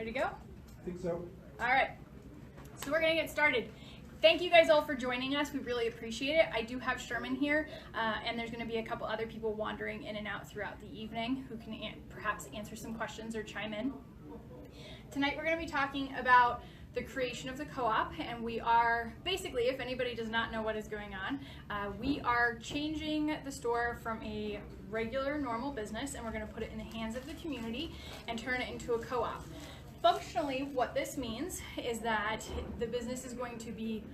Ready to go? I think so. All right. So we're going to get started. Thank you guys all for joining us. We really appreciate it. I do have Sherman here, and there's going to be a couple other people wandering in and out throughout the evening who can perhaps answer some questions or chime in. Tonight we're going to be talking about the creation of the co-op, and we are basically, if anybody does not know what is going on, we are changing the store from a regular normal business, and we're going to put it in the hands of the community and turn it into a co-op. Functionally, what this means is that the business is going to be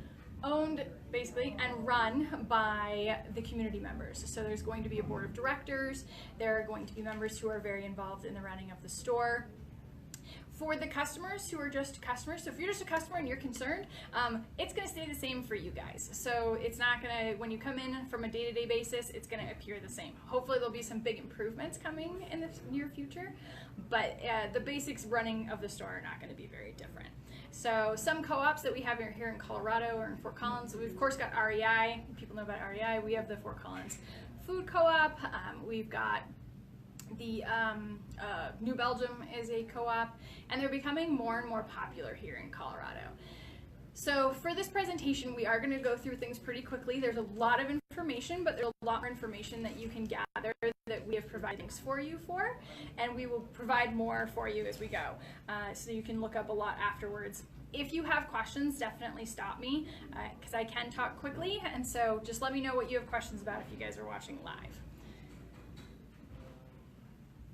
owned basically and run by the community members. So there's going to be a board of directors, there are going to be members who are very involved in the running of the store. For the customers who are just customers, so if you're just a customer and you're concerned, it's going to stay the same for you guys. So it's not going to, when you come in from a day-to-day basis, it's going to appear the same. Hopefully there'll be some big improvements coming in the near future, but the basics running of the store are not going to be very different. So some co-ops that we have here in Colorado or in Fort Collins, we've of course got REI. People know about REI. We have the Fort Collins Food Co-op. We've got the New Belgium is a co-op, and they're becoming more and more popular here in Colorado. So for this presentation, we are going to go through things pretty quickly. There's a lot of information, but there's a lot more information that you can gather that we have provided things for you for, and we will provide more for you as we go. So you can look up a lot afterwards. If you have questions, definitely stop me, because I can talk quickly, and so just let me know what you have questions about if you guys are watching live.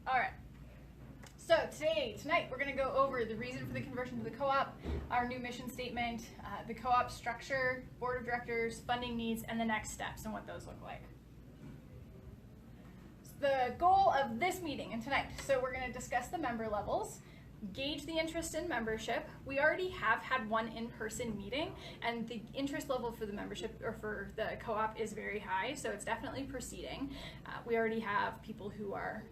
All right, so tonight we're going to go over the reason for the conversion to the co-op, our new mission statement, the co-op structure, board of directors, funding needs, and the next steps and what those look like. The goal of this meeting and tonight, so we're going to discuss the member levels, gauge the interest in membership. We already have had one in-person meeting, and the interest level for the membership or for the co-op is very high, so it's definitely proceeding. We already have people who are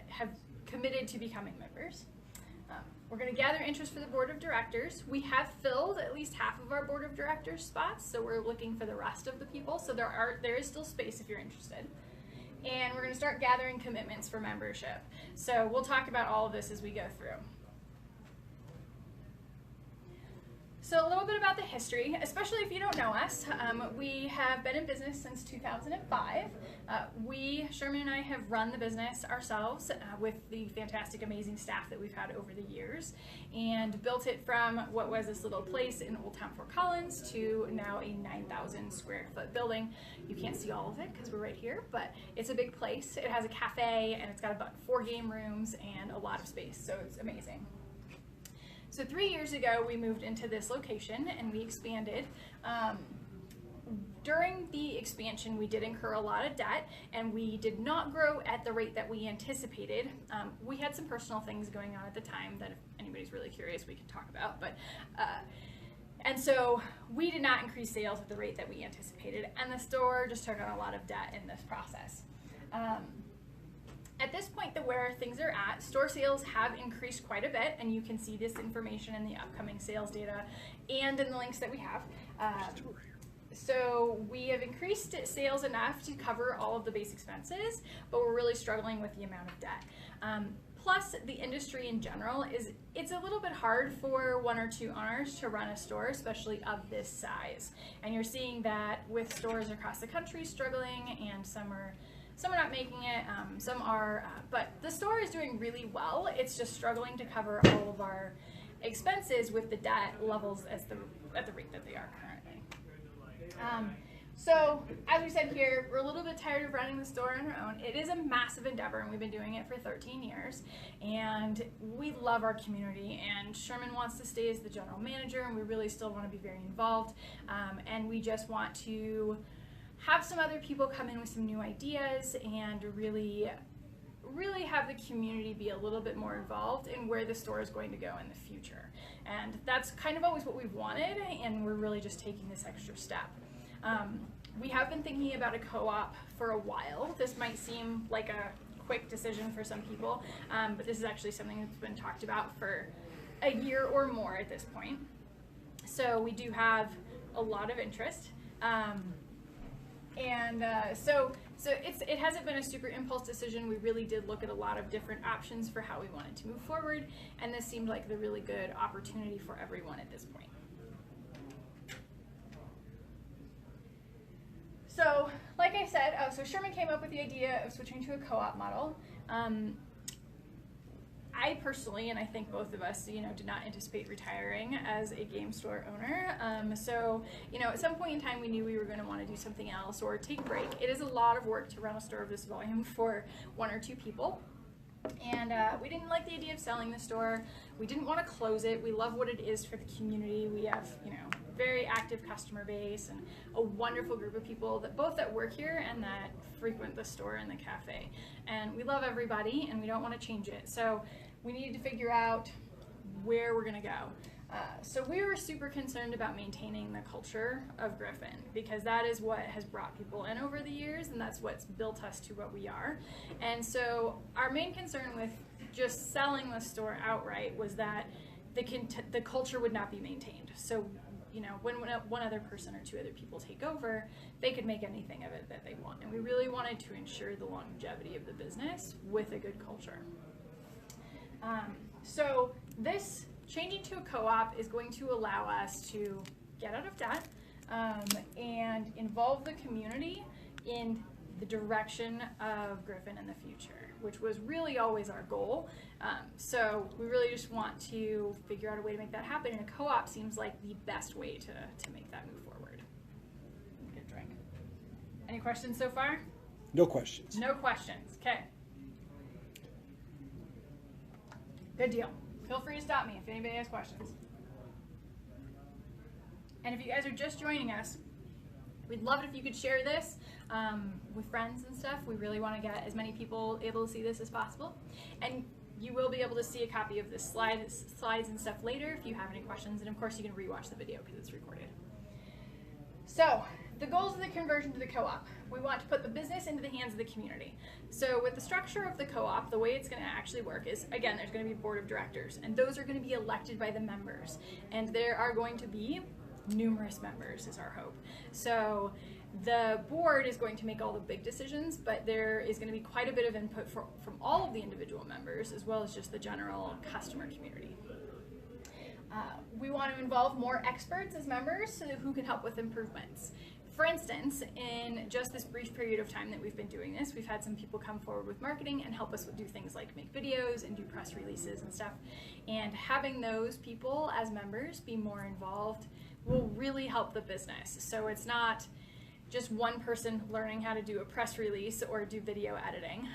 have committed to becoming members. We're going to gather interest for the board of directors. We have filled at least half of our board of directors spots, so we're looking for the rest of the people. So there is still space if you're interested. And we're going to start gathering commitments for membership. So we'll talk about all of this as we go through. So a little bit about the history, especially if you don't know us. We have been in business since 2005. Sherman and I have run the business ourselves with the fantastic, amazing staff that we've had over the years, and built it from what was this little place in Old Town Fort Collins to now a 9,000 square foot building. You can't see all of it because we're right here, but it's a big place. It has a cafe, and it's got about 4 game rooms and a lot of space, so it's amazing. So 3 years ago, we moved into this location and we expanded. During the expansion, we did incur a lot of debt, and we did not grow at the rate that we anticipated. We had some personal things going on at the time that if anybody's really curious, we can talk about. And so we did not increase sales at the rate that we anticipated, and the store just took on a lot of debt in this process. At this point, where things are at, store sales have increased quite a bit, and you can see this information in the upcoming sales data and in the links that we have. So we have increased sales enough to cover all of the base expenses, but we're really struggling with the amount of debt. Plus, the industry in general it's a little bit hard for 1 or 2 owners to run a store, especially of this size. And you're seeing that with stores across the country struggling, and some are not making it, some are, but the store is doing really well. It's just struggling to cover all of our expenses with the debt levels at the rate that they are currently. So as we said here, we're a little bit tired of running the store on our own. It is a massive endeavor, and we've been doing it for 13 years, and we love our community, and Sherman wants to stay as the general manager, and we really still want to be very involved, and we just want to have some other people come in with some new ideas and really have the community be a little bit more involved in where the store is going to go in the future. And that's kind of always what we've wanted, and we're really just taking this extra step. We have been thinking about a co-op for a while. This might seem like a quick decision for some people, but this is actually something that's been talked about for a year or more at this point. So we do have a lot of interest. So So it hasn't been a super impulse decision. We really did look at a lot of different options for how we wanted to move forward, and this seemed like the really good opportunity for everyone at this point. So, like I said, so Sherman came up with the idea of switching to a co-op model. I personally, and I think both of us, did not anticipate retiring as a game store owner. So, at some point in time, we knew we were going to want to do something else or take a break. It is a lot of work to run a store of this volume for 1 or 2 people. And we didn't like the idea of selling the store. We didn't want to close it. We love what it is for the community. We have, very active customer base and a wonderful group of people that work here and that frequent the store and the cafe. And we love everybody and we don't want to change it. So we needed to figure out where we're going to go. So we were super concerned about maintaining the culture of Gryphon, because that is what has brought people in over the years, and that's what's built us to what we are. And so our main concern with just selling the store outright was that the culture would not be maintained. So, when one other person or 2 other people take over, they could make anything of it that they want. And we really wanted to ensure the longevity of the business with a good culture. So this changing to a co-op is going to allow us to get out of debt and involve the community in the direction of Gryphon in the future, which was really always our goal. So we really just want to figure out a way to make that happen, and a co-op seems like the best way to make that move forward. Get a drink. Any questions so far? No questions. No questions. Okay. Good deal. Feel free to stop me if anybody has questions. And if you guys are just joining us, we'd love it if you could share this with friends and stuff. We really want to get as many people able to see this as possible. And you will be able to see a copy of the slides and stuff later if you have any questions. And of course, you can rewatch the video because it's recorded. So, the goals of the conversion to the co-op. We want to put the business into the hands of the community. So with the structure of the co-op, the way it's going to actually work is, again, there's going to be a board of directors, and those are going to be elected by the members. And there are going to be numerous members, is our hope. So the board is going to make all the big decisions, but there is going to be quite a bit of input from all of the individual members, as well as just the general customer community. We want to involve more experts as members who can help with improvements. For instance, in just this brief period of time that we've been doing this, we've had some people come forward with marketing and help us do things like make videos and do press releases and stuff. And having those people as members be more involved will really help the business. So it's not just one person learning how to do a press release or do video editing.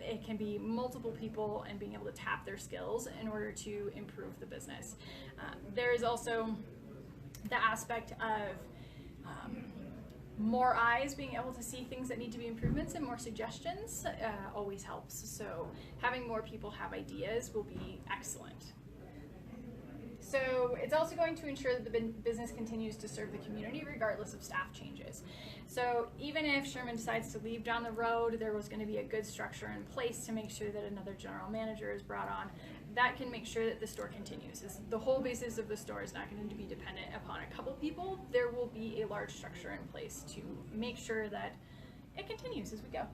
It can be multiple people and being able to tap their skills in order to improve the business. There is also the aspect of more eyes being able to see things that need to be improvements, and more suggestions always helps. So having more people have ideas will be excellent. So it's also going to ensure that the business continues to serve the community regardless of staff changes. So even if Sherman decides to leave down the road, there was going to be a good structure in place to make sure that another general manager is brought on. That can make sure that the store continues. The whole basis of the store is not going to be dependent upon a couple people. There will be a large structure in place to make sure that it continues as we go.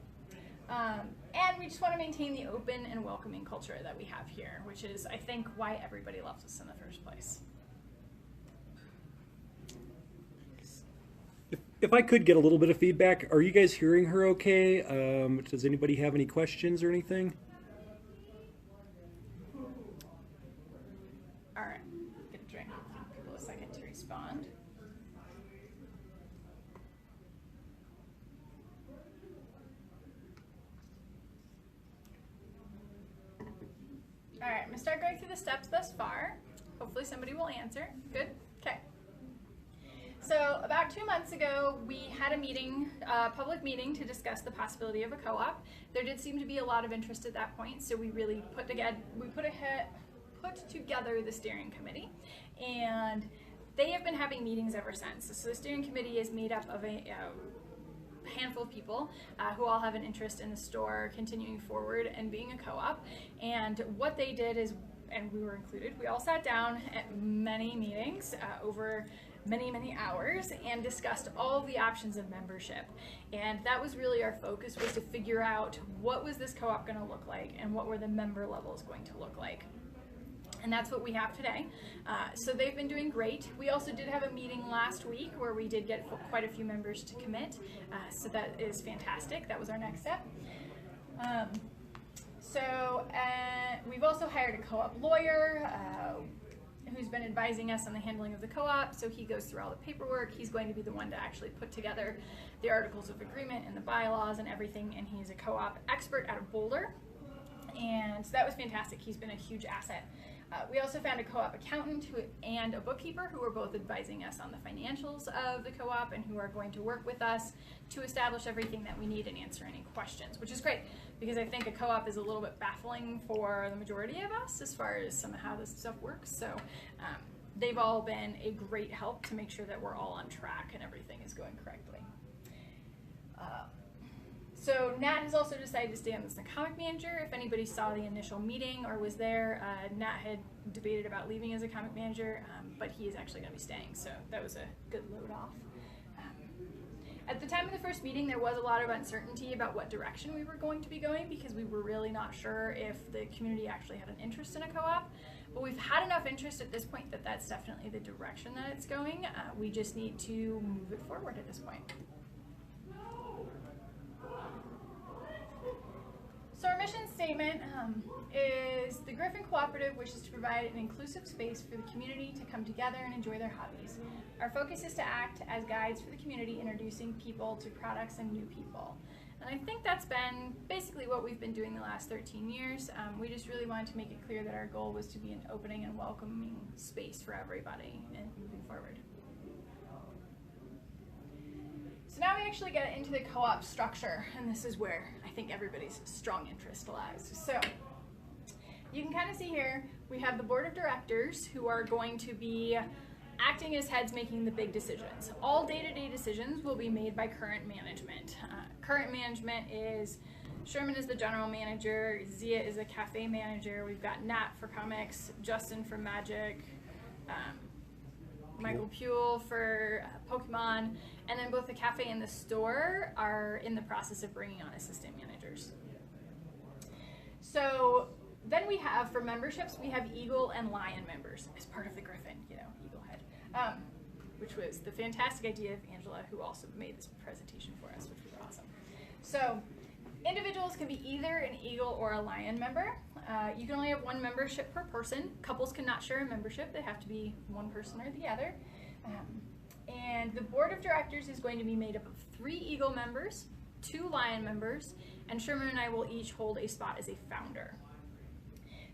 And we just want to maintain the open and welcoming culture that we have here, which is, I think, why everybody loves us in the first place. If I could get a little bit of feedback, are you guys hearing her okay? Does anybody have any questions or anything? All right, get a drink. Give people a second to respond. All right, I'm gonna start going through the steps thus far. Hopefully somebody will answer. Good, okay. So about 2 months ago, we had a meeting, public meeting, to discuss the possibility of a co-op. There did seem to be a lot of interest at that point, so we really put together the steering committee, and they have been having meetings ever since. So the steering committee is made up of a handful of people who all have an interest in the store continuing forward and being a co-op. And what they did is, and we were included, we all sat down at many meetings over many hours and discussed all the options of membership. And that was really our focus, was to figure out what was this co-op going to look like and what were the member levels going to look like. And that's what we have today. So they've been doing great. We also did have a meeting last week where we did get quite a few members to commit. So that is fantastic. That was our next step. We've also hired a co-op lawyer who's been advising us on the handling of the co-op. So he goes through all the paperwork. He's going to be the one to actually put together the articles of agreement and the bylaws and everything. And he's a co-op expert out of Boulder. And so that was fantastic. He's been a huge asset. We also found a co-op accountant and a bookkeeper who are both advising us on the financials of the co-op and who are going to work with us to establish everything that we need and answer any questions, which is great because I think a co-op is a little bit baffling for the majority of us as far as some of how this stuff works. So they've all been a great help to make sure that we're all on track and everything is going correctly. So Nat has also decided to stay on as the comic manager. If anybody saw the initial meeting or was there, Nat had debated about leaving as a comic manager, but he is actually going to be staying, so that was a good load off. At the time of the first meeting, there was a lot of uncertainty about what direction we were going to be going because we were really not sure if the community actually had an interest in a co-op. But we've had enough interest at this point that that's definitely the direction that it's going. We just need to move it forward at this point. So our mission statement is the Gryphon Cooperative wishes to provide an inclusive space for the community to come together and enjoy their hobbies. Our focus is to act as guides for the community, introducing people to products and new people. And I think that's been basically what we've been doing the last 13 years. We just really wanted to make it clear that our goal was to be an opening and welcoming space for everybody and moving forward. So now we actually get into the co-op structure, and this is where I think everybody's strong interest lies. So you can kind of see here, we have the board of directors who are going to be acting as heads making the big decisions. All day-to-day decisions will be made by current management. Current management is Sherman is the general manager, Zia is a cafe manager, we've got Nat for comics, Justin for magic, Michael Puel for Pokemon, and then both the cafe and the store are in the process of bringing on assistant managers. So then we have, for memberships, we have Eagle and Lion members as part of the Gryphon, you know, Eagle Head, which was the fantastic idea of Angela, who also made this presentation for us, which was awesome. So individuals can be either an Eagle or a Lion member. You can only have one membership per person. Couples cannot share a membership. They have to be one person or the other. And the board of directors is going to be made up of 3 Eagle members, 2 Lion members, and Sherman and I will each hold a spot as a founder.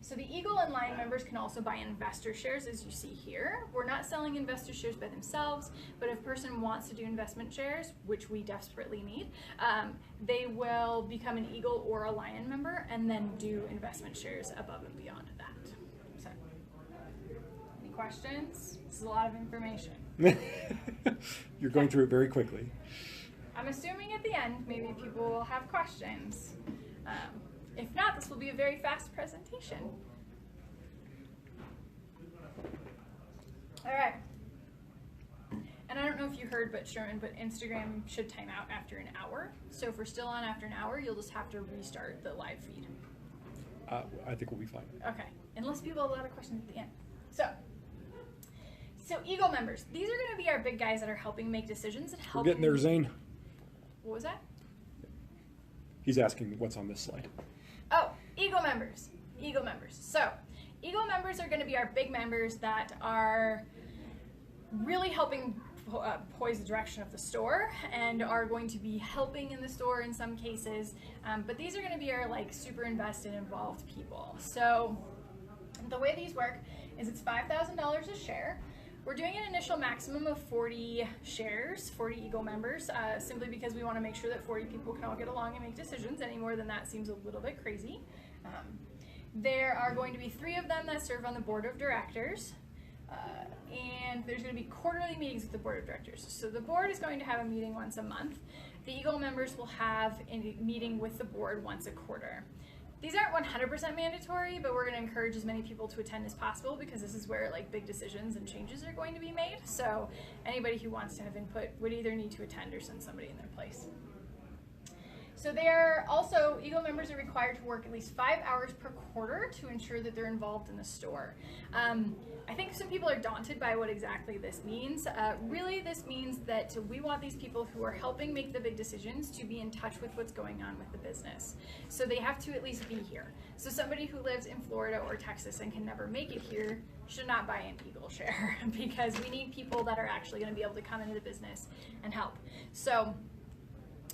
So the Eagle and Lion members can also buy investor shares, as you see here. We're not selling investor shares by themselves, but if a person wants to do investment shares, which we desperately need, they will become an Eagle or a Lion member and then do investment shares above and beyond that. So, any questions? This is a lot of information. You're going through it very quickly. I'm assuming at the end, maybe people will have questions. If not, this will be a very fast presentation. All right. And I don't know if you heard, but Sherman, but Instagram should time out after an hour. So if we're still on after an hour, you'll just have to restart the live feed. I think we'll be fine. Okay, unless people have a lot of questions at the end. So Eagle members, these are going to be our big guys that are helping make decisions and helping. We're getting there, Zane. What was that? He's asking what's on this slide. Oh, Eagle members. Eagle members. So, Eagle members are going to be our big members that are really helping poise the direction of the store and are going to be helping in the store in some cases. But these are going to be our like super invested, involved people. So, the way these work is it's $5,000 a share. We're doing an initial maximum of 40 shares, 40 Eagle members, simply because we want to make sure that 40 people can all get along and make decisions. Any more than that seems a little bit crazy. There are going to be 3 of them that serve on the board of directors, and there's going to be quarterly meetings with the board of directors. So the board is going to have a meeting once a month. The Eagle members will have a meeting with the board once a quarter. These aren't 100% mandatory, but we're going to encourage as many people to attend as possible because this is where like big decisions and changes are going to be made. So anybody who wants to have input would either need to attend or send somebody in their place. So Eagle members are required to work at least 5 hours per quarter to ensure that they're involved in the store. I think some people are daunted by what exactly this means. Really, this means that we want these people who are helping make the big decisions to be in touch with what's going on with the business. So they have to at least be here. So somebody who lives in Florida or Texas and can never make it here should not buy an Eagle share because we need people that are actually going to be able to come into the business and help. So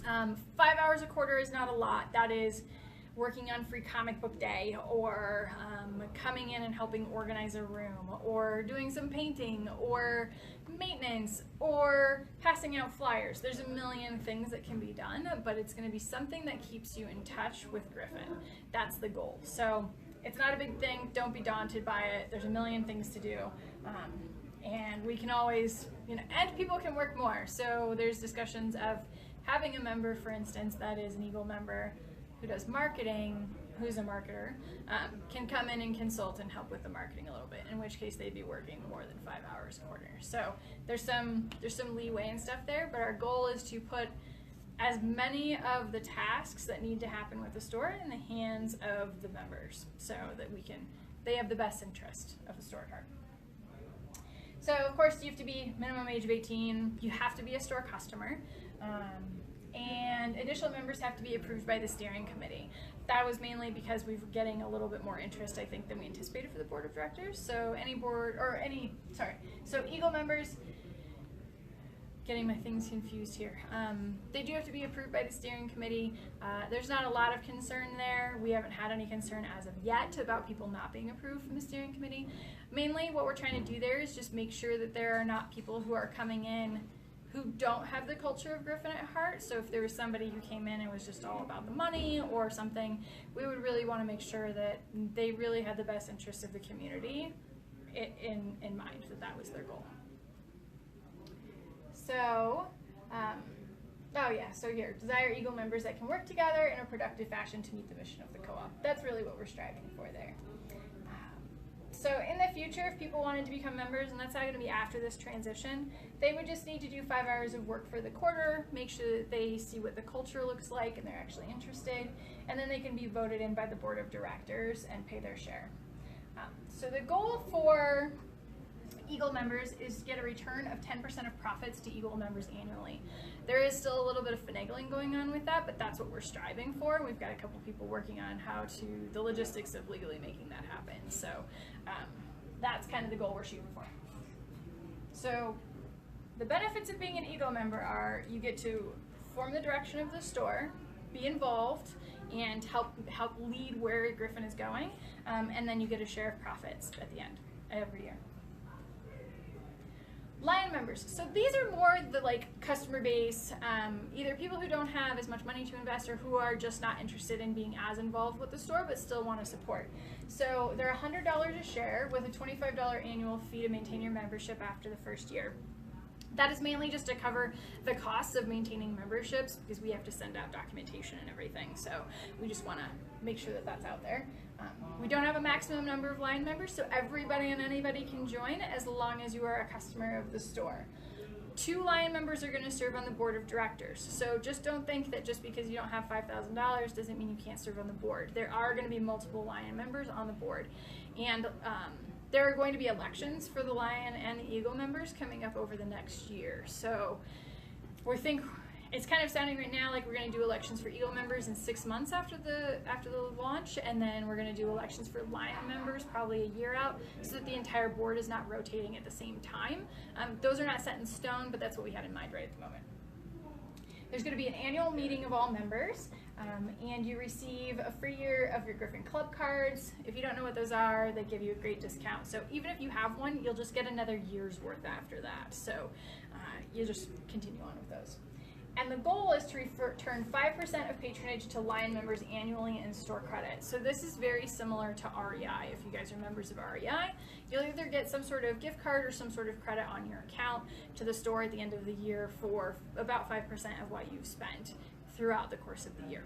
5 hours a quarter is not a lot. That is working on free comic book day, or coming in and helping organize a room, or doing some painting, or maintenance, or passing out flyers. There's a million things that can be done, but it's going to be something that keeps you in touch with Gryphon. That's the goal. So it's not a big thing. Don't be daunted by it. There's a million things to do. And we can always, and people can work more. So there's discussions of having a member, for instance, that is an Eagle member who does marketing, who's a marketer, can come in and consult and help with the marketing a little bit, in which case they'd be working more than 5 hours a quarter. So there's some leeway and stuff there, but our goal is to put as many of the tasks that need to happen with the store in the hands of the members so that they have the best interest of the store at heart. So of course you have to be minimum age of 18, you have to be a store customer, and initial members have to be approved by the steering committee. That was mainly because we were getting a little bit more interest, I think, than we anticipated for the board of directors. So Eagle members, getting my things confused here. They do have to be approved by the steering committee. There's not a lot of concern there. We haven't had any concern as of yet about people not being approved from the steering committee. Mainly what we're trying to do there is just make sure that there are not people who are coming in who don't have the culture of Gryphon at heart. So if there was somebody who came in and was just all about the money or something, we would really want to make sure that they really had the best interests of the community in mind, that was their goal. So, so here, desire Eagle members that can work together in a productive fashion to meet the mission of the co-op. That's really what we're striving for there. So in the future, if people wanted to become members, and that's not going to be after this transition, they would just need to do 5 hours of work for the quarter, make sure that they see what the culture looks like and they're actually interested, and then they can be voted in by the board of directors and pay their share. So the goal for Eagle members is to get a return of 10% of profits to Eagle members annually. There is still a little bit of finagling going on with that, but that's what we're striving for. We've got a couple people working on the logistics of legally making that happen. So that's kind of the goal we're shooting for. So the benefits of being an Eagle member are you get to form the direction of the store, be involved, and help lead where Gryphon is going, and then you get a share of profits at the end every year. Lion members. So these are more the customer base, either people who don't have as much money to invest or who are just not interested in being as involved with the store but still want to support. So they're $100 a share with a $25 annual fee to maintain your membership after the first year. That is mainly just to cover the costs of maintaining memberships because we have to send out documentation and everything. So we just want to make sure that that's out there. We don't have a maximum number of Lion members, so everybody and anybody can join as long as you are a customer of the store. 2 Lion members are going to serve on the board of directors. So just don't think that just because you don't have $5,000 doesn't mean you can't serve on the board. There are going to be multiple Lion members on the board. And there are going to be elections for the Lion and the Eagle members coming up over the next year. So it's kind of sounding right now like we're going to do elections for Eagle members in 6 months after the launch, and then we're going to do elections for Lion members probably a year out, so that the entire board is not rotating at the same time. Those are not set in stone, but that's what we had in mind right at the moment. There's going to be an annual meeting of all members, and you receive a free year of your Gryphon Club cards. If you don't know what those are, they give you a great discount. So even if you have one, you'll just get another year's worth after that. So you'll just continue on with those. And the goal is to return 5% of patronage to Lion members annually in store credit. So this is very similar to REI. If you guys are members of REI, you'll either get some sort of gift card or some sort of credit on your account to the store at the end of the year for about 5% of what you've spent throughout the course of the year.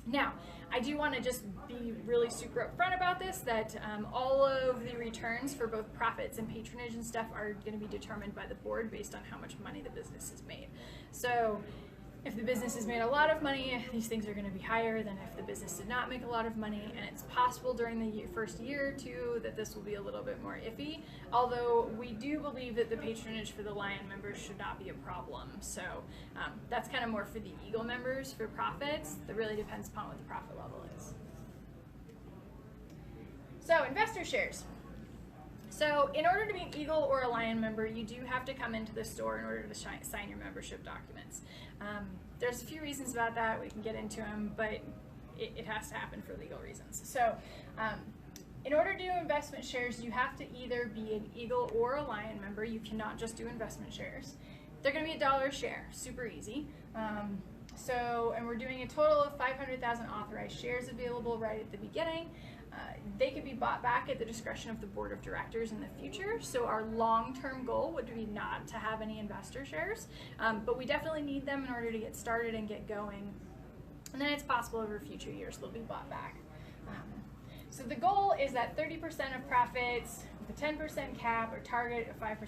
Now, I do want to just be really super upfront about this, that all of the returns for both profits and patronage and stuff are going to be determined by the board based on how much money the business has made. So if the business has made a lot of money, these things are going to be higher than if the business did not make a lot of money, and it's possible during the first year or two that this will be a little bit more iffy, although we do believe that the patronage for the Lion members should not be a problem. So that's kind of more for the Eagle members. For profits, that really depends upon what the profit level is. So investor shares. So in order to be an Eagle or a Lion member, you do have to come into the store in order to sign your membership documents. There's a few reasons about that. We can get into them, but it has to happen for legal reasons. So in order to do investment shares, you have to either be an Eagle or a Lion member. You cannot just do investment shares. They're going to be $1 a share, super easy. And we're doing a total of 500,000 authorized shares available right at the beginning. They could be bought back at the discretion of the board of directors in the future. So our long-term goal would be not to have any investor shares, but we definitely need them in order to get started and get going. And then it's possible over future years they'll be bought back. So the goal is that 30% of profits with a 10% cap or target of 5%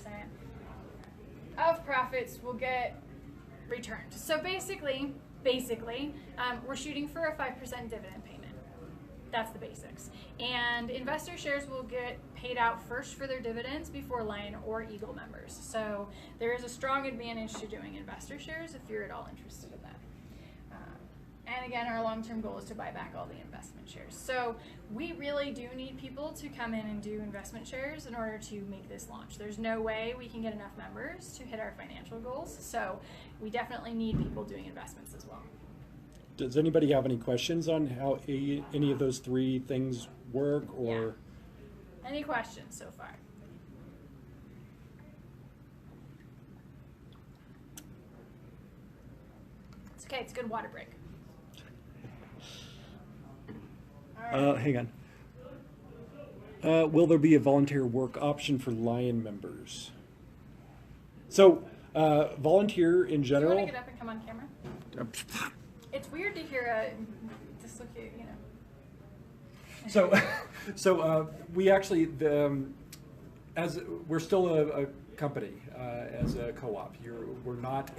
of profits will get returned. So basically, we're shooting for a 5% dividend payment. That's the basics. And investor shares will get paid out first for their dividends before Lion or Eagle members. So there is a strong advantage to doing investor shares if you're at all interested in that. And again, our long-term goal is to buy back all the investment shares. So we really do need people to come in and do investment shares in order to make this launch. There's no way we can get enough members to hit our financial goals. So we definitely need people doing investments as well. Does anybody have any questions on how any of those three things work, or? Yeah. Any questions so far? It's okay, it's a good water break. All right. Hang on. Will there be a volunteer work option for Lion members? So, volunteer in general. Do you want to get up and come on camera? It's weird to hear just look at, you know. So we actually, as we're still a company, as a co-op. We're not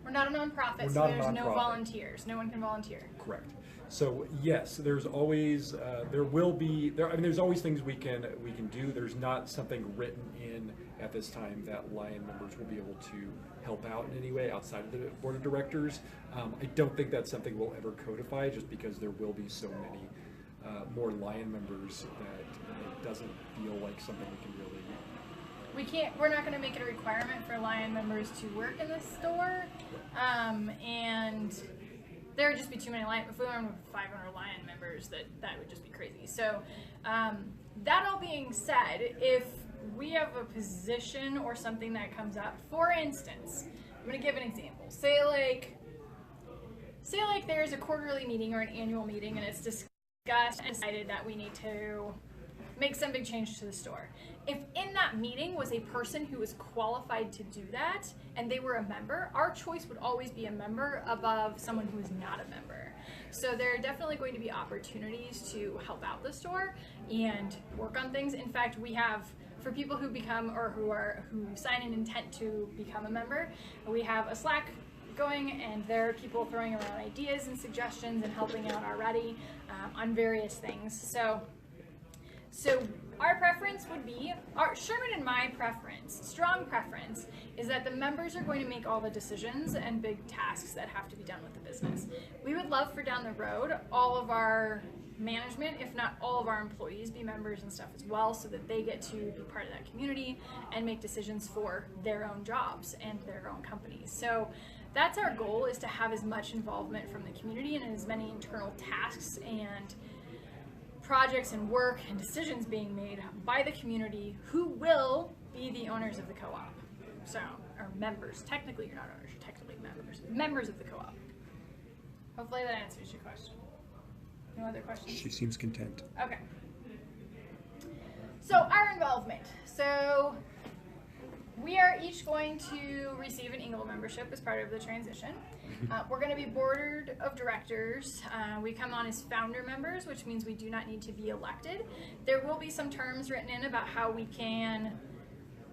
we're not a nonprofit, so there's no volunteers. No one can volunteer. Correct. So yes, there's always there's always things we can do. There's not something written in at this time that Lion members will be able to help out in any way outside of the board of directors. I don't think that's something we'll ever codify, just because there will be so many more Lion members that it doesn't feel like something we can really. We're not going to make it a requirement for Lion members to work in this store, and there would just be too many Lion. If we were 500 Lion members, that would just be crazy. So that all being said, if we have a position or something that comes up, for instance, I'm going to give an example. Say like there's a quarterly meeting or an annual meeting, and it's discussed and decided that we need to make some big change to the store. If in that meeting was a person who was qualified to do that and they were a member, our choice would always be a member above someone who is not a member. So there are definitely going to be opportunities to help out the store and work on things. In fact, we have, for people who become or who sign an intent to become a member, we have a Slack going, and there are people throwing around ideas and suggestions and helping out already on various things. So our preference would be, Sherman and my preference, strong preference, is that the members are going to make all the decisions and big tasks that have to be done with the business. We would love for down the road all of our management, if not all of our employees, be members and stuff as well, so that they get to be part of that community and make decisions for their own jobs and their own companies. So that's our goal, is to have as much involvement from the community and as many internal tasks and projects and work and decisions being made by the community, who will be the owners of the co-op. So, or members. Technically you're not owners, you're technically members of the co-op. Hopefully that answers your question. No other questions? She seems content. Okay. So our involvement. So we are each going to receive an Eagle membership as part of the transition. We're going to be board of directors. We come on as founder members, which means we do not need to be elected. There will be some terms written in about how we can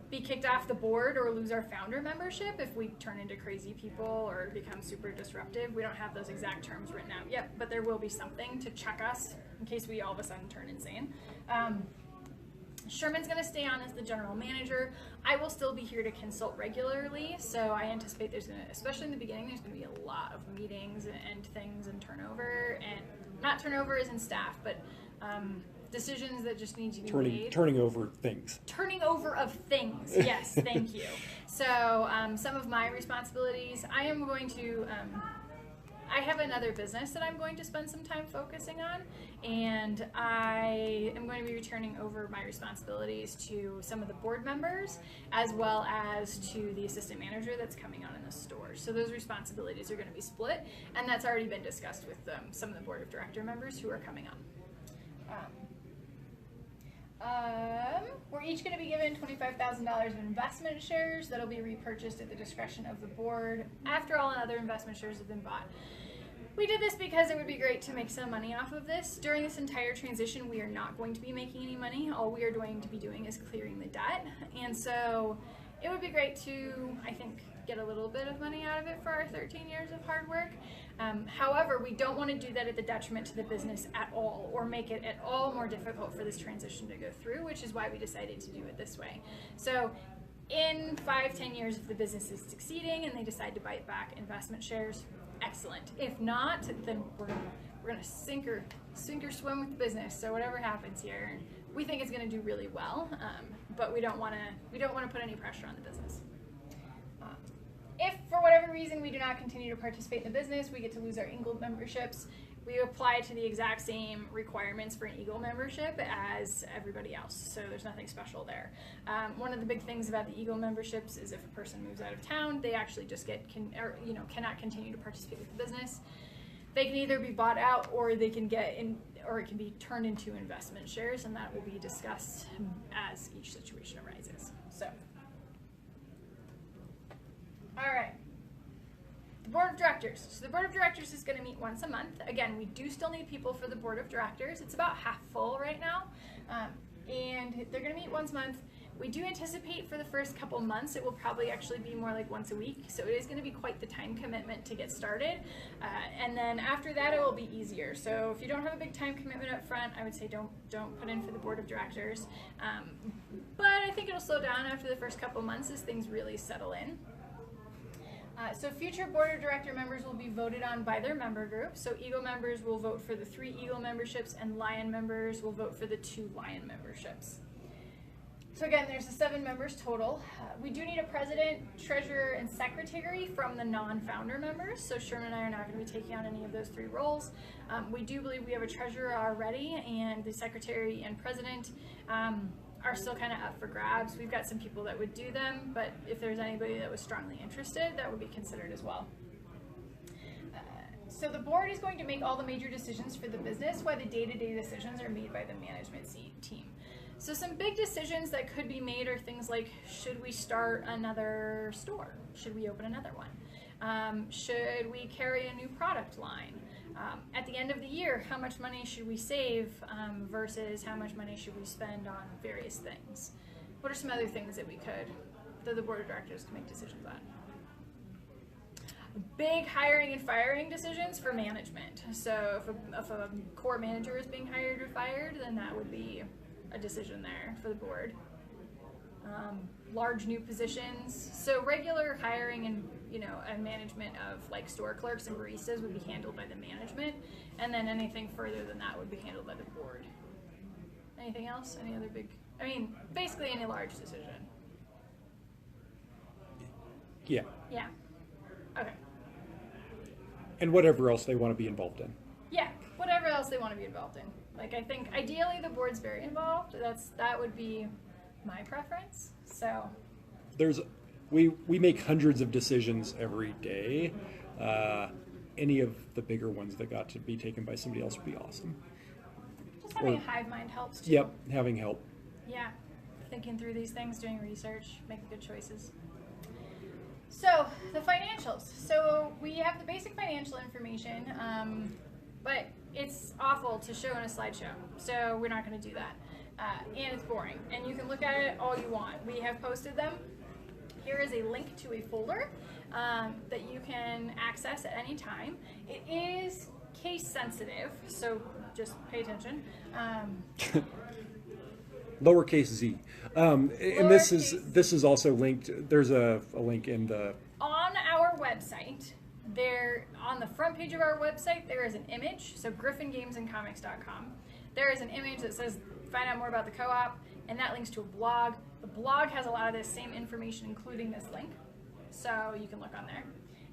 be kicked off the board or lose our founder membership if we turn into crazy people or become super disruptive. We don't have those exact terms written out yet, but there will be something to check us in case we all of a sudden turn insane. Sherman's going to stay on as the general manager. I will still be here to consult regularly, so I anticipate there's going to, especially in the beginning, there's going to be a lot of meetings and things and turnover, and not turnover as in staff, but decisions that just need to be made. Turning over things. Turning over of things, yes, thank you. So some of my responsibilities, I am going to, I have another business that I'm going to spend some time focusing on, and I am going to be returning over my responsibilities to some of the board members as well as to the assistant manager that's coming on in the store. So those responsibilities are going to be split, and that's already been discussed with some of the board of director members who are coming on. We're each going to be given $25,000 of investment shares that'll be repurchased at the discretion of the board after all other investment shares have been bought. We did this because it would be great to make some money off of this. During this entire transition, we are not going to be making any money. All we are going to be doing is clearing the debt. And so it would be great to, I think, get a little bit of money out of it for our 13 years of hard work. However, we don't want to do that at the detriment to the business at all or make it at all more difficult for this transition to go through, which is why we decided to do it this way. So in 5-10 years, if the business is succeeding and they decide to buy back investment shares, excellent. If not, then we're gonna sink or swim with the business. So whatever happens here, we think it's gonna do really well, but we don't want to put any pressure on the business. If for whatever reason we do not continue to participate in the business, we get to lose our Eagle memberships. We apply to the exact same requirements for an Eagle membership as everybody else, so there's nothing special there. One of the big things about the Eagle memberships is if a person moves out of town, they actually just cannot continue to participate with the business. They can either be bought out, or they can or it can be turned into investment shares, and that will be discussed as each situation arises. So. All right, the board of directors. So the board of directors is going to meet once a month. Again, we do still need people for the board of directors. It's about half full right now, and they're going to meet once a month. We do anticipate for the first couple months it will probably actually be more like once a week, so it is going to be quite the time commitment to get started, and then after that it will be easier. So if you don't have a big time commitment up front, I would say don't put in for the board of directors, but I think it'll slow down after the first couple months as things really settle in. So future board of director members will be voted on by their member group. So Eagle members will vote for the 3 Eagle memberships, and Lion members will vote for the 2 Lion memberships. So again, there's the 7 members total. We do need a president, treasurer, and secretary from the non-founder members. So Sherman and I are not going to be taking on any of those 3 roles. We do believe we have a treasurer already, and the secretary and president are still kind of up for grabs. We've got some people that would do them, but if there's anybody that was strongly interested, that would be considered as well. So the board is going to make all the major decisions for the business, while the day-to-day decisions are made by the management team. So some big decisions that could be made are things like, should we start another store? Should we open another one? Should we carry a new product line? At the end of the year, how much money should we save versus how much money should we spend on various things? What are some other things that the board of directors can make decisions on? Big hiring and firing decisions for management. So if a core manager is being hired or fired, then that would be a decision there for the board. Large new positions. So regular hiring and management of like store clerks and baristas would be handled by the management, and then anything further than that would be handled by the board. Anything else? Any other big? Basically any large decision. Yeah. Yeah. Okay. And whatever else they want to be involved in. Yeah, whatever else they want to be involved in. Like, I think ideally the board's very involved. That would be my preference. So we make hundreds of decisions every day. Any of the bigger ones that got to be taken by somebody else would be awesome. Just having a hive mind helps too. Yep, having help. Yeah, thinking through these things, doing research, making good choices. So the financials. So we have the basic financial information, but it's awful to show in a slideshow. So we're not going to do that. And it's boring. And you can look at it all you want. We have posted them. Here is a link to a folder that you can access at any time. It is case sensitive, so just pay attention. Lowercase z. And this is also linked. There's a link in the on our website. There on the front page of our website there is an image. So gryphongamesandcomics.com. There is an image that says find out more about the co-op, and that links to a blog. The blog has a lot of this same information, including this link, so you can look on there.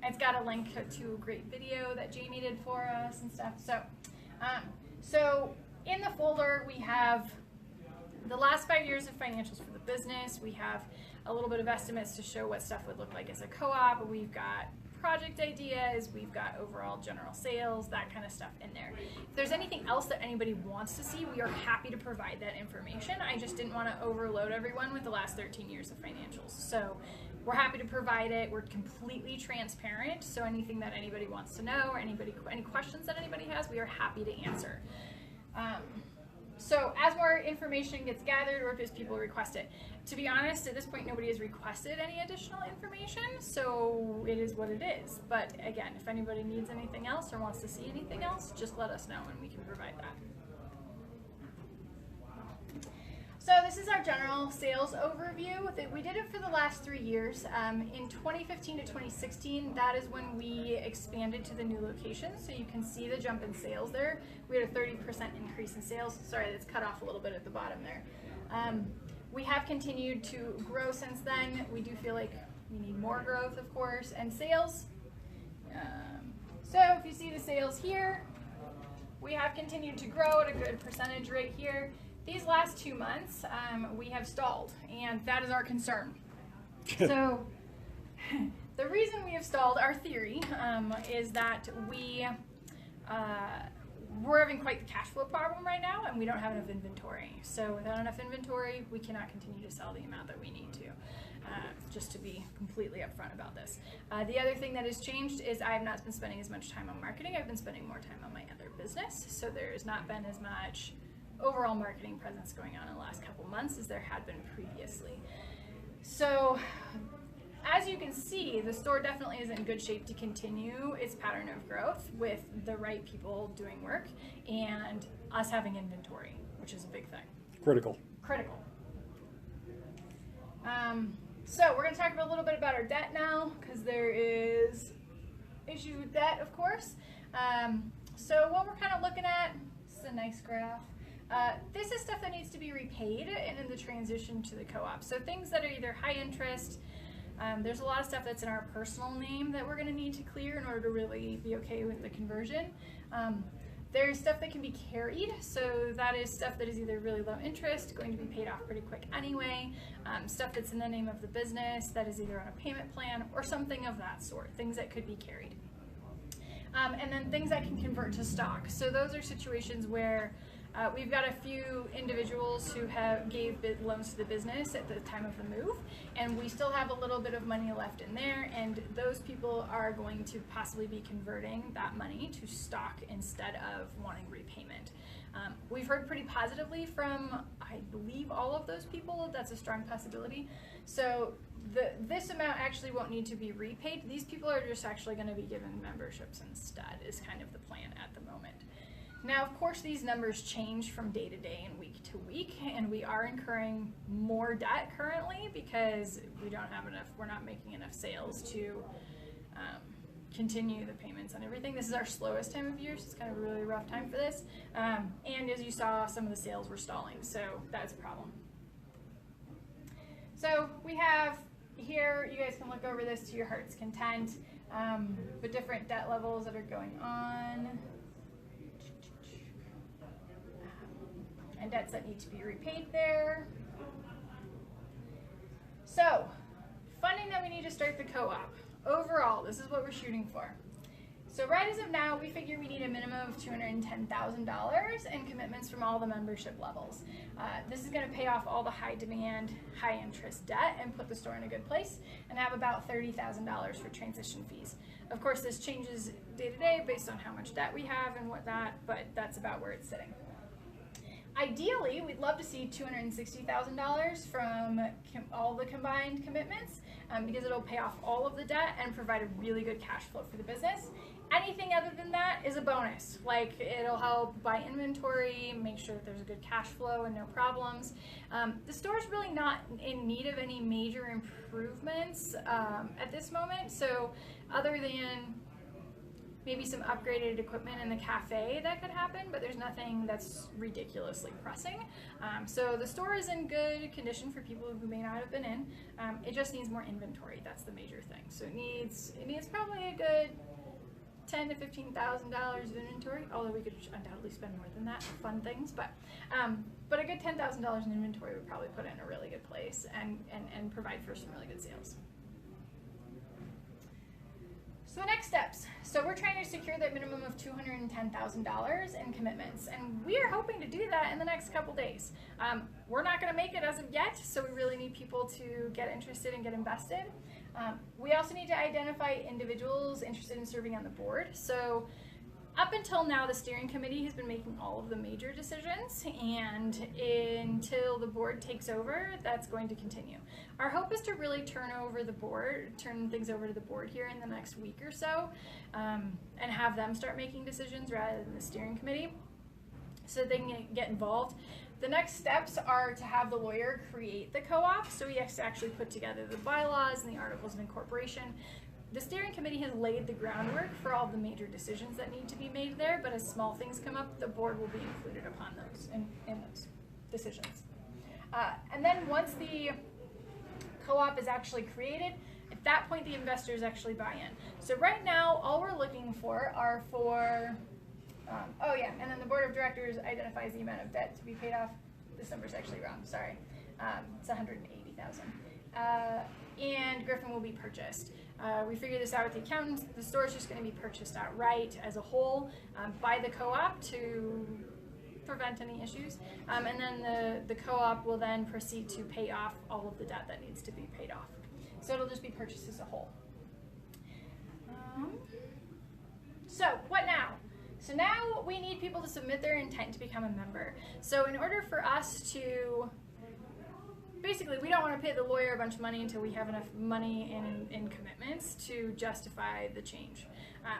And it's got a link to a great video that Jamie did for us and stuff. So in the folder we have the last 5 years of financials for the business. We have a little bit of estimates to show what stuff would look like as a co-op. We've got project ideas, we've got overall general sales, that kind of stuff in there. If there's anything else that anybody wants to see, we are happy to provide that information. I just didn't want to overload everyone with the last 13 years of financials. So we're happy to provide it. We're completely transparent, so anything that anybody wants to know or any questions that anybody has, we are happy to answer. So as more information gets gathered or if people request it, to be honest, at this point nobody has requested any additional information, so it is what it is. But again, if anybody needs anything else or wants to see anything else, just let us know and we can provide that. So this is our general sales overview. We did it for the last 3 years. In 2015 to 2016, that is when we expanded to the new locations. So you can see the jump in sales there. We had a 30% increase in sales. Sorry, that's cut off a little bit at the bottom there. We have continued to grow since then. We do feel like we need more growth, of course, and sales. So if you see the sales here, we have continued to grow at a good percentage rate here. These last 2 months, we have stalled, and that is our concern. So the reason we have stalled, our theory, is that we're having quite the cash flow problem right now, and we don't have enough inventory. So without enough inventory, we cannot continue to sell the amount that we need to, just to be completely upfront about this. The other thing that has changed is I have not been spending as much time on marketing. I've been spending more time on my other business, so there has not been as much overall marketing presence going on in the last couple months as there had been previously. So as you can see, the store definitely is in good shape to continue its pattern of growth with the right people doing work and us having inventory, which is a big thing. critical. So we're going to talk a little bit about our debt now, because there is issues with debt, of course. So what we're kind of looking at, this is a nice graph. This is stuff that needs to be repaid and in the transition to the co-op. So things that are either high interest, there's a lot of stuff that's in our personal name that we're going to need to clear in order to really be okay with the conversion. There's stuff that can be carried, so that is stuff that is either really low interest, going to be paid off pretty quick anyway, stuff that's in the name of the business that is either on a payment plan or something of that sort, things that could be carried. And then things that can convert to stock. So those are situations where we've got a few individuals who gave loans to the business at the time of the move, and we still have a little bit of money left in there, and those people are going to possibly be converting that money to stock instead of wanting repayment. We've heard pretty positively from, I believe, all of those people. That's a strong possibility. So this amount actually won't need to be repaid. These people are just actually going to be given memberships instead, is kind of the plan at the moment. Now, of course, these numbers change from day to day and week to week, and we are incurring more debt currently because we don't have enough, we're not making enough sales to continue the payments on everything. This is our slowest time of year, so it's kind of a really rough time for this. And as you saw, some of the sales were stalling, so that's a problem. So we have here, you guys can look over this to your heart's content, the different debt levels that are going on. And debts that need to be repaid there. So, funding that we need to start the co-op. Overall, this is what we're shooting for. So right as of now, we figure we need a minimum of $210,000 in commitments from all the membership levels. This is going to pay off all the high demand, high interest debt and put the store in a good place, and have about $30,000 for transition fees. Of course, this changes day to day based on how much debt we have and whatnot, but that's about where it's sitting. Ideally, we'd love to see $260,000 from all the combined commitments because it'll pay off all of the debt and provide a really good cash flow for the business. Anything other than that is a bonus. Like, it'll help buy inventory, make sure that there's a good cash flow and no problems. The store's really not in need of any major improvements at this moment. So other than maybe some upgraded equipment in the cafe that could happen, but there's nothing that's ridiculously pressing. So the store is in good condition for people who may not have been in. It just needs more inventory. That's the major thing. So it needs probably a good $10,000 to $15,000 of inventory, although we could undoubtedly spend more than that on fun things, but a good $10,000 in inventory would probably put it in a really good place and provide for some really good sales. So next steps. So we're trying to secure that minimum of $210,000 in commitments, and we are hoping to do that in the next couple days. We're not going to make it as of yet, so we really need people to get interested and get invested. We also need to identify individuals interested in serving on the board. So up until now, the steering committee has been making all of the major decisions, and until the board takes over, that's going to continue. Our hope is to really turn things over to the board here in the next week or so, and have them start making decisions rather than the steering committee, so they can get involved. The next steps are to have the lawyer create the co-op, so he has to actually put together the bylaws and the articles of incorporation. The steering committee has laid the groundwork for all the major decisions that need to be made there, but as small things come up, the board will be included upon those in those decisions. And then once the co-op is actually created, at that point the investors actually buy in. So right now, all we're looking for are and then the board of directors identifies the amount of debt to be paid off. This number's actually wrong, sorry. It's $180,000. And Gryphon will be purchased. We figured this out with the accountants. The store is just going to be purchased outright as a whole by the co-op to prevent any issues. And then the co-op will then proceed to pay off all of the debt that needs to be paid off. So it'll just be purchased as a whole. So what now? So now we need people to submit their intent to become a member. So in order for us to, basically we don't want to pay the lawyer a bunch of money until we have enough money in commitments to justify the change.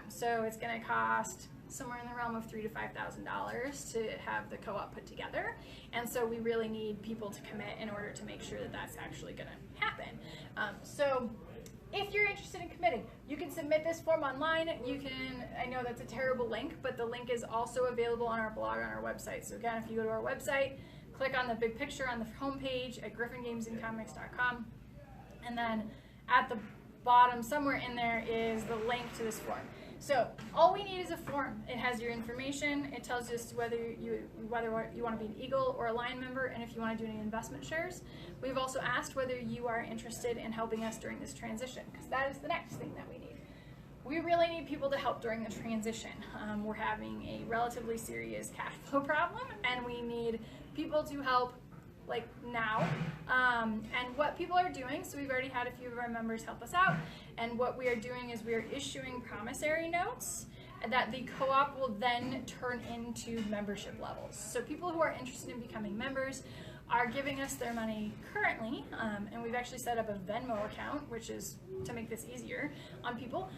So it's going to cost somewhere in the realm of $3,000 to $5,000 to have the co-op put together. And so we really need people to commit in order to make sure that that's actually going to happen. So if you're interested in committing, you can submit this form online. You can, I know that's a terrible link, but the link is also available on our blog on our website. So again, if you go to our website, click on the big picture on the homepage at gryphongamesandcomics.com, and then at the bottom somewhere in there is the link to this form. So all we need is a form. It has your information. It tells us whether you want to be an Eagle or a Lion member, and if you want to do any investment shares. We've also asked whether you are interested in helping us during this transition, because that is the next thing that we need. We really need people to help during the transition. We're having a relatively serious cash flow problem, and we need people to help like now. And what people are doing, so we've already had a few of our members help us out, and what we are doing is we are issuing promissory notes that the co-op will then turn into membership levels. So people who are interested in becoming members are giving us their money currently, and we've actually set up a Venmo account, which is to make this easier on people.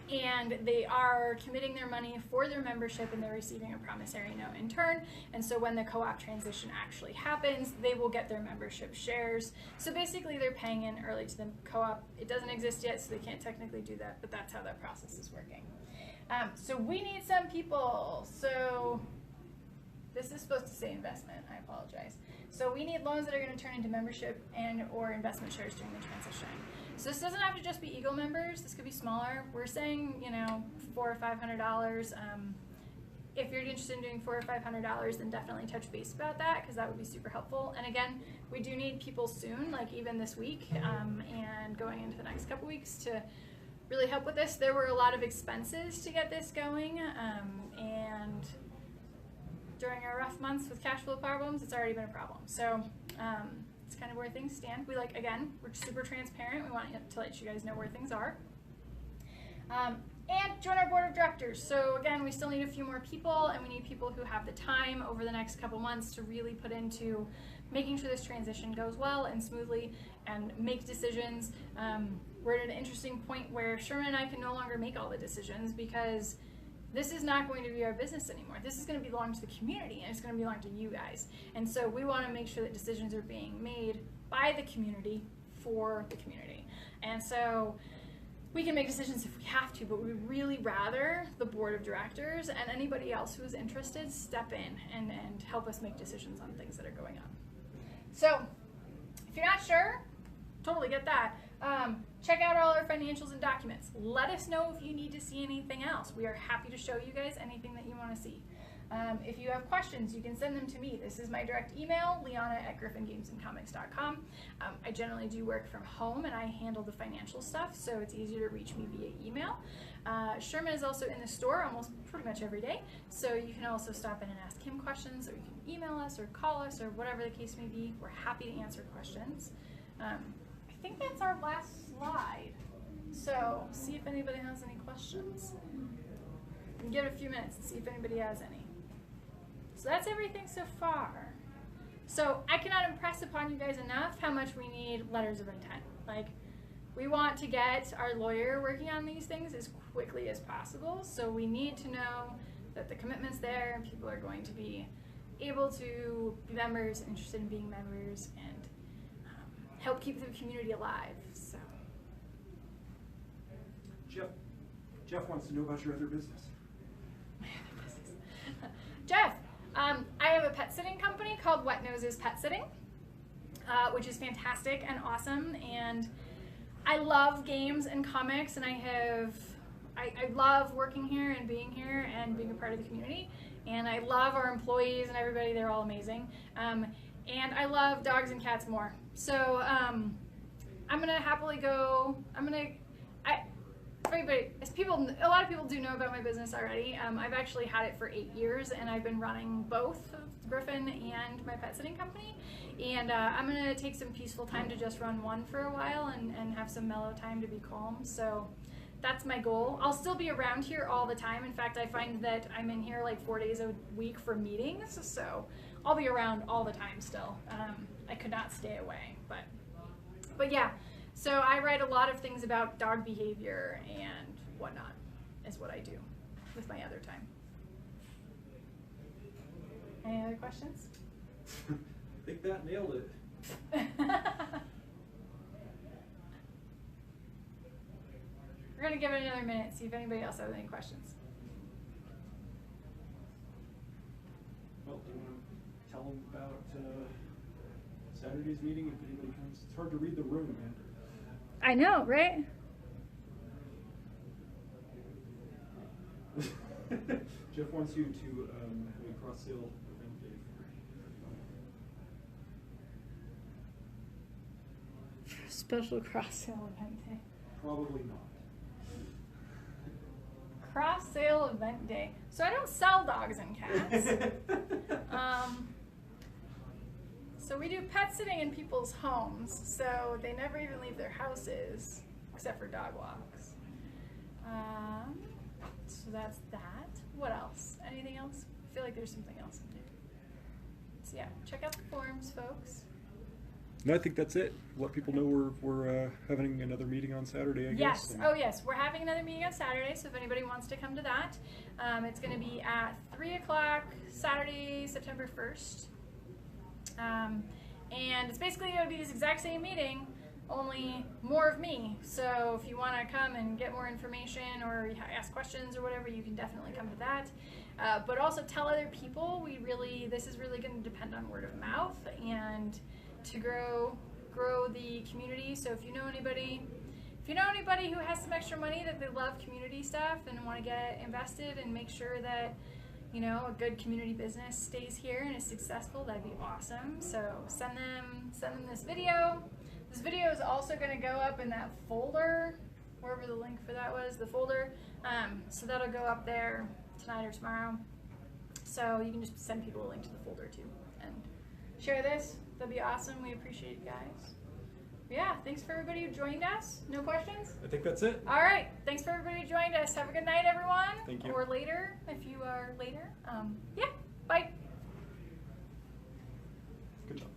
And they are committing their money for their membership, and they're receiving a promissory note in turn. And so when the co-op transition actually happens, they will get their membership shares. So basically they're paying in early to the co-op. It doesn't exist yet, so they can't technically do that, but that's how that process is working. So we need some people. So this is supposed to say investment, I apologize. So we need loans that are going to turn into membership and or investment shares during the transition. So this doesn't have to just be Eagle members. This could be smaller. We're saying, $400 or $500. If you're interested in doing $400 or $500, then definitely touch base about that, because that would be super helpful. And again, we do need people soon, like even this week, and going into the next couple weeks, to really help with this. There were a lot of expenses to get this going, and during our rough months with cash flow problems, it's already been a problem. So it's kind of where things stand. We again, we're super transparent. We want to let you guys know where things are. And join our board of directors. So again, we still need a few more people, and we need people who have the time over the next couple months to really put into making sure this transition goes well and smoothly and make decisions. We're at an interesting point where Sherman and I can no longer make all the decisions because this is not going to be our business anymore. This is going to belong to the community, and it's going to belong to you guys. And so we want to make sure that decisions are being made by the community for the community. And so we can make decisions if we have to, but we'd really rather the board of directors and anybody else who's interested step in and help us make decisions on things that are going on. So if you're not sure, totally get that. Check out all our financials and documents. Let us know if you need to see anything else. We are happy to show you guys anything that you want to see. If you have questions, you can send them to me. This is my direct email, leona@gryphongamesandcomics.com. I generally do work from home, and I handle the financial stuff, so it's easier to reach me via email. Sherman is also in the store almost pretty much every day, so you can also stop in and ask him questions, or you can email us or call us or whatever the case may be. We're happy to answer questions. I think that's our last slide, so see if anybody has any questions. And give it a few minutes and see if anybody has any. So that's everything so far. So I cannot impress upon you guys enough how much we need letters of intent. Like, we want to get our lawyer working on these things as quickly as possible, so we need to know that the commitment's there and people are going to be able to be members, interested in being members, and help keep the community alive. So Jeff wants to know about your other business. Jeff, I have a pet sitting company called Wet Noses Pet Sitting, which is fantastic and awesome, and I love games and comics, and I love working here and being a part of the community, and I love our employees and everybody. They're all amazing, and I love dogs and cats more. So I'm gonna happily go. For everybody, a lot of people do know about my business already. I've actually had it for 8 years, and I've been running both Gryphon and my pet sitting company. And I'm gonna take some peaceful time to just run one for a while and have some mellow time to be calm. So that's my goal. I'll still be around here all the time. In fact, I find that I'm in here like 4 days a week for meetings, so I'll be around all the time still. I could not stay away, but yeah. So I write a lot of things about dog behavior and whatnot is what I do with my other time. Any other questions? I think that nailed it. We're going to give it another minute, see if anybody else has any questions. Well, do you want to tell them about Saturday's meeting if anybody comes? It's hard to read the room, man. I know, right? Jeff wants you to have a cross-sale event day For a special cross-sale event day. Probably not. Cross-sale event day. So I don't sell dogs and cats. So we do pet sitting in people's homes, so they never even leave their houses, except for dog walks. So that's that. What else? Anything else? I feel like there's something else in there. So yeah, check out the forums, folks. No, I think that's it. Let people know we're having another meeting on Saturday, I guess. Yes. Oh, yes. We're having another meeting on Saturday, so if anybody wants to come to that, it's going to be at 3 o'clock Saturday, September 1st. And it's basically going to be this exact same meeting, only more of me. So if you want to come and get more information or ask questions or whatever, you can definitely come to that. But also tell other people. This is really going to depend on word of mouth and to grow the community. So if you know anybody who has some extra money that they love community stuff and want to get invested and make sure that a good community business stays here and is successful, that'd be awesome. So send them this video. This video is also going to go up in that folder wherever the link for that was, the folder. So that'll go up there tonight or tomorrow. So you can just send people a link to the folder too and share this. That'd be awesome. We appreciate it, guys. Yeah, thanks for everybody who joined us. No questions? I think that's it. All right. Thanks for everybody who joined us. Have a good night, everyone. Thank you. Or later, if you are later. Yeah, bye. Good job.